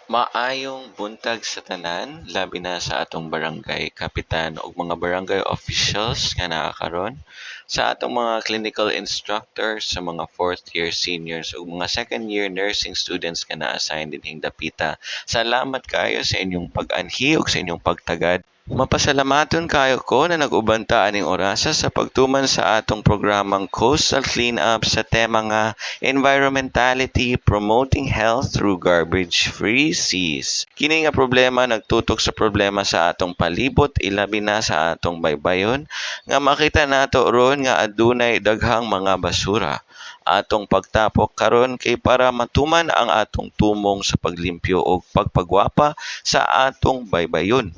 Maayong buntag sa tanan, labi na sa atong barangay kapitan ug mga barangay officials nga naa karon, sa atong mga clinical instructors, sa mga fourth year seniors ug mga second year nursing students nga na-assign dinhing dapita. Salamat kayo sa inyong pag-anhi ug sa inyong pagtagad. Mapasalamaton kayo ko na nag-ubanta aning orasa sa pagtuman sa atong programang Coastal Cleanup sa tema nga Environmentality Promoting Health Through Garbage-Free Seas. Kini nga problema nagtutok sa problema sa atong palibot, ilabi na sa atong baybayon, nga makita nato ron nga adunay daghang mga basura. Atong pagtapok karon kay para matuman ang atong tumong sa paglimpyo o pagpagwapa sa atong baybayon.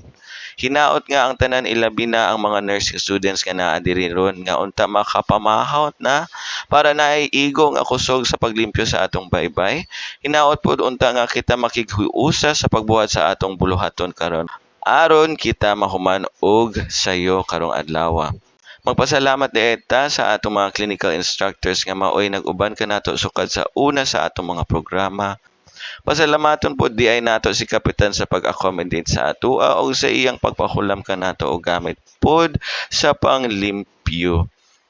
Hinaot nga ang tanan ilabi na ang mga nursing students nga naa diri ron nga unta makapamahot na para naiigo nga kusog sa paglimpyo sa atong baybay. Hinaot pud unta nga kita makighiusa sa pagbuhat sa atong buluhaton karon aron kita mahuman og sayo karong adlaw. Magpasalamat dieta sa atong mga clinical instructors nga maoy nag-uban kanato sukad sa una sa atong mga programa. Pasalamaton pod di ay nato si Kapitan sa pag-accommodate sa atoa o sa iyang pagpakulam kanato og gamit pod sa panglimpyo.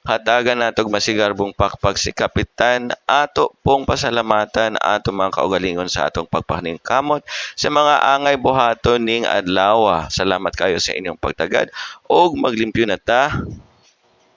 Hatagan natog masigarbong pakpak si Kapitan ato pong pasalamatan ato mga kaugalingon sa atong pagpaningkamot sa mga angay buhaton ning adlaw. Salamat kayo sa inyong pagtagad og maglimpyo na ta.